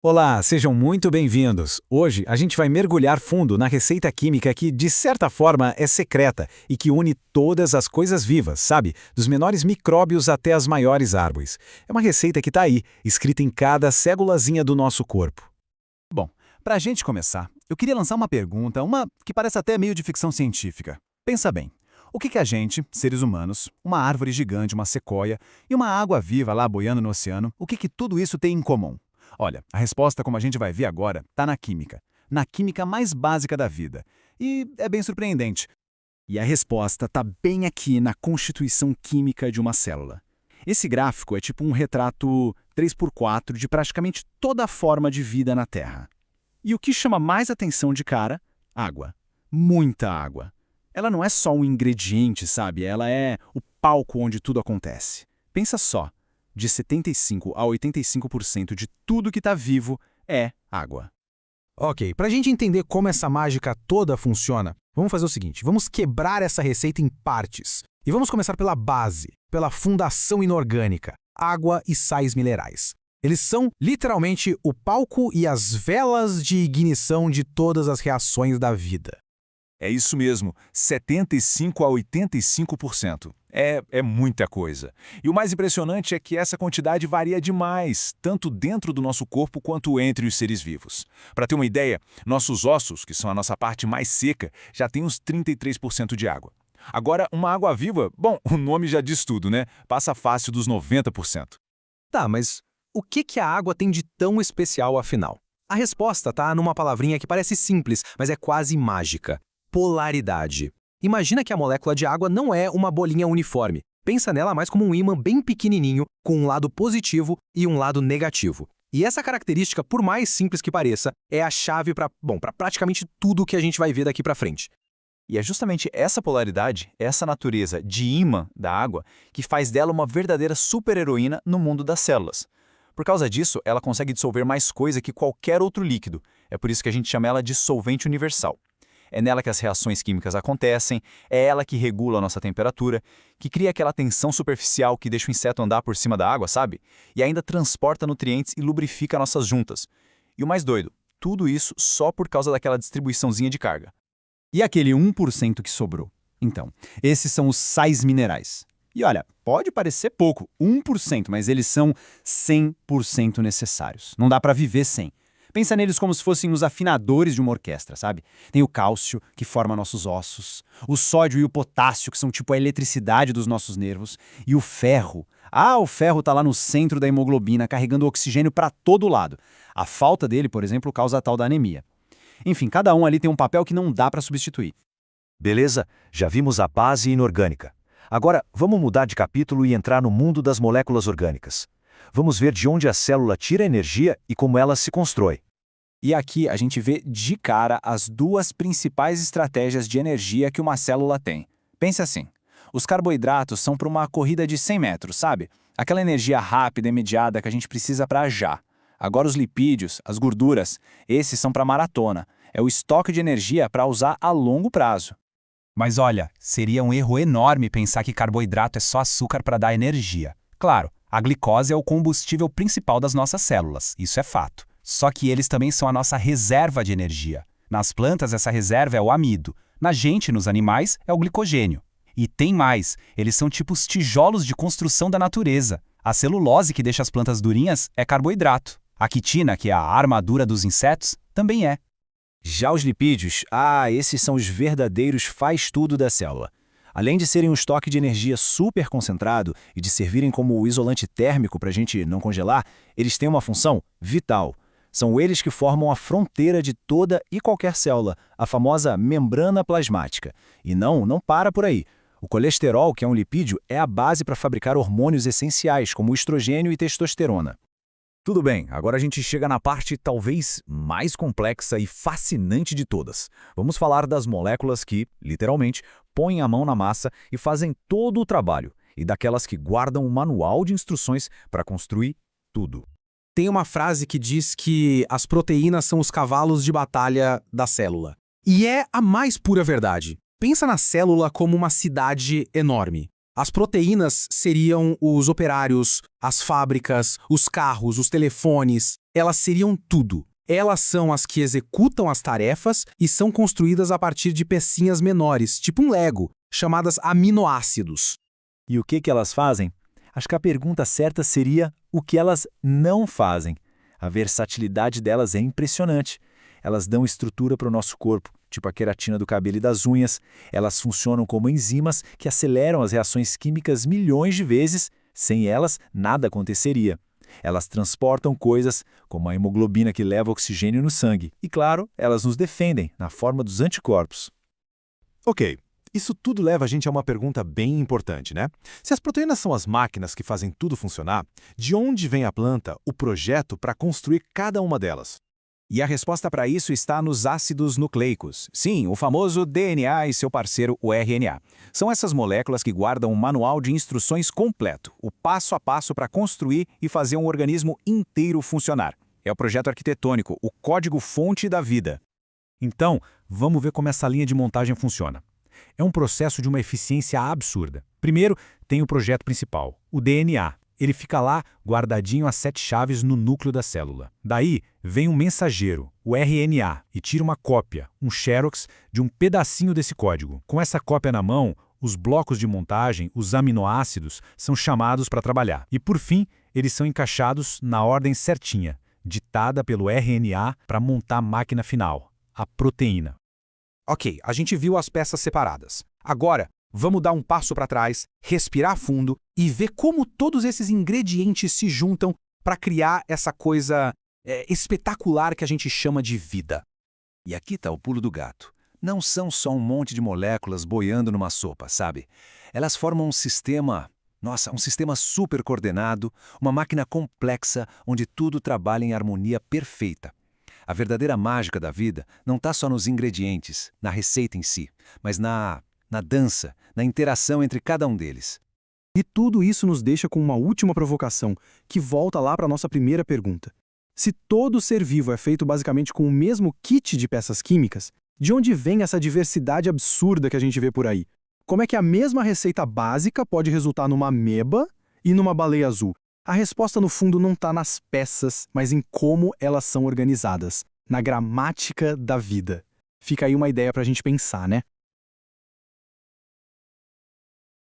Olá, sejam muito bem-vindos. Hoje a gente vai mergulhar fundo na receita química que, de certa forma, é secreta e que une todas as coisas vivas, sabe? Dos menores micróbios até as maiores árvores. É uma receita que está aí, escrita em cada célulazinha do nosso corpo. Bom, para a gente começar, eu queria lançar uma pergunta, uma que parece até meio de ficção científica. Pensa bem, o que a gente, seres humanos, uma árvore gigante, uma sequoia e uma água viva lá boiando no oceano, o que tudo isso tem em comum? Olha, a resposta, como a gente vai ver agora, está na química mais básica da vida. E é bem surpreendente. E a resposta está bem aqui na constituição química de uma célula. Esse gráfico é tipo um retrato 3x4 de praticamente toda a forma de vida na Terra. E o que chama mais atenção de cara? Água. Muita água. Ela não é só um ingrediente, sabe? Ela é o palco onde tudo acontece. Pensa só, de 75% a 85% de tudo que está vivo é água. Ok, para a gente entender como essa mágica toda funciona, vamos fazer o seguinte, vamos quebrar essa receita em partes. E vamos começar pela base, pela fundação inorgânica, água e sais minerais. Eles são, literalmente, o palco e as velas de ignição de todas as reações da vida. É isso mesmo, 75% a 85%. É muita coisa. E o mais impressionante é que essa quantidade varia demais, tanto dentro do nosso corpo quanto entre os seres vivos. Para ter uma ideia, nossos ossos, que são a nossa parte mais seca, já têm uns 33% de água. Agora, uma água viva, bom, o nome já diz tudo, né? Passa fácil dos 90%. Tá, mas o que a água tem de tão especial afinal? A resposta tá numa palavrinha que parece simples, mas é quase mágica. Polaridade. Imagina que a molécula de água não é uma bolinha uniforme. Pensa nela mais como um ímã bem pequenininho, com um lado positivo e um lado negativo. E essa característica, por mais simples que pareça, é a chave para praticamente tudo que a gente vai ver daqui para frente. E é justamente essa polaridade, essa natureza de ímã da água, que faz dela uma verdadeira super-heroína no mundo das células. Por causa disso, ela consegue dissolver mais coisa que qualquer outro líquido. É por isso que a gente chama ela de solvente universal. É nela que as reações químicas acontecem, é ela que regula a nossa temperatura, que cria aquela tensão superficial que deixa o inseto andar por cima da água, sabe? E ainda transporta nutrientes e lubrifica nossas juntas. E o mais doido, tudo isso só por causa daquela distribuiçãozinha de carga. E aquele 1% que sobrou? Então, esses são os sais minerais. E olha, pode parecer pouco, 1%, mas eles são 100% necessários. Não dá para viver sem. Pensa neles como se fossem os afinadores de uma orquestra, sabe? Tem o cálcio, que forma nossos ossos, o sódio e o potássio, que são tipo a eletricidade dos nossos nervos, e o ferro. O ferro tá lá no centro da hemoglobina, carregando oxigênio para todo lado. A falta dele, por exemplo, causa a tal da anemia. Enfim, cada um ali tem um papel que não dá para substituir. Beleza, já vimos a base inorgânica. Agora, vamos mudar de capítulo e entrar no mundo das moléculas orgânicas. Vamos ver de onde a célula tira energia e como ela se constrói. E aqui a gente vê de cara as duas principais estratégias de energia que uma célula tem. Pense assim, os carboidratos são para uma corrida de 100 metros, sabe? Aquela energia rápida e imediata que a gente precisa para já. Agora os lipídios, as gorduras, esses são para maratona. É o estoque de energia para usar a longo prazo. Mas olha, seria um erro enorme pensar que carboidrato é só açúcar para dar energia. Claro, a glicose é o combustível principal das nossas células, isso é fato. Só que eles também são a nossa reserva de energia. Nas plantas, essa reserva é o amido. Na gente, nos animais, é o glicogênio. E tem mais, eles são tipo os tijolos de construção da natureza. A celulose que deixa as plantas durinhas é carboidrato. A quitina, que é a armadura dos insetos, também é. Já os lipídios, esses são os verdadeiros faz-tudo da célula. Além de serem um estoque de energia super concentrado e de servirem como o isolante térmico para a gente não congelar, eles têm uma função vital. São eles que formam a fronteira de toda e qualquer célula, a famosa membrana plasmática. E não para por aí. O colesterol, que é um lipídio, é a base para fabricar hormônios essenciais, como o estrogênio e testosterona. Tudo bem, agora a gente chega na parte talvez mais complexa e fascinante de todas. Vamos falar das moléculas que, literalmente, põem a mão na massa e fazem todo o trabalho, e daquelas que guardam um manual de instruções para construir tudo. Tem uma frase que diz que as proteínas são os cavalos de batalha da célula. E é a mais pura verdade. Pensa na célula como uma cidade enorme. As proteínas seriam os operários, as fábricas, os carros, os telefones. Elas seriam tudo. Elas são as que executam as tarefas e são construídas a partir de pecinhas menores, tipo um Lego, chamadas aminoácidos. E o que elas fazem? Acho que a pergunta certa seria o que elas não fazem. A versatilidade delas é impressionante. Elas dão estrutura para o nosso corpo, tipo a queratina do cabelo e das unhas. Elas funcionam como enzimas que aceleram as reações químicas milhões de vezes. Sem elas, nada aconteceria. Elas transportam coisas, como a hemoglobina que leva oxigênio no sangue. E, claro, elas nos defendem, na forma dos anticorpos. Ok, isso tudo leva a gente a uma pergunta bem importante, né? Se as proteínas são as máquinas que fazem tudo funcionar, de onde vem a planta, o projeto para construir cada uma delas? E a resposta para isso está nos ácidos nucleicos. Sim, o famoso DNA e seu parceiro, o RNA. São essas moléculas que guardam um manual de instruções completo, o passo a passo para construir e fazer um organismo inteiro funcionar. É o projeto arquitetônico, o código-fonte da vida. Então, vamos ver como essa linha de montagem funciona. É um processo de uma eficiência absurda. Primeiro, tem o projeto principal, o DNA. Ele fica lá, guardadinho às 7 chaves no núcleo da célula. Daí, vem um mensageiro, o RNA, e tira uma cópia, um xerox, de um pedacinho desse código. Com essa cópia na mão, os blocos de montagem, os aminoácidos, são chamados para trabalhar. E, por fim, eles são encaixados na ordem certinha, ditada pelo RNA para montar a máquina final, a proteína. Ok, a gente viu as peças separadas. Agora, vamos dar um passo para trás, respirar fundo e ver como todos esses ingredientes se juntam para criar essa coisa espetacular que a gente chama de vida. E aqui está o pulo do gato. Não são só um monte de moléculas boiando numa sopa, sabe? Elas formam um sistema, um sistema super coordenado, uma máquina complexa onde tudo trabalha em harmonia perfeita. A verdadeira mágica da vida não está só nos ingredientes, na receita em si, mas na dança, na interação entre cada um deles. E tudo isso nos deixa com uma última provocação, que volta lá para a nossa primeira pergunta. Se todo ser vivo é feito basicamente com o mesmo kit de peças químicas, de onde vem essa diversidade absurda que a gente vê por aí? Como é que a mesma receita básica pode resultar numa ameba e numa baleia azul? A resposta, no fundo, não está nas peças, mas em como elas são organizadas, na gramática da vida. Fica aí uma ideia para a gente pensar, né?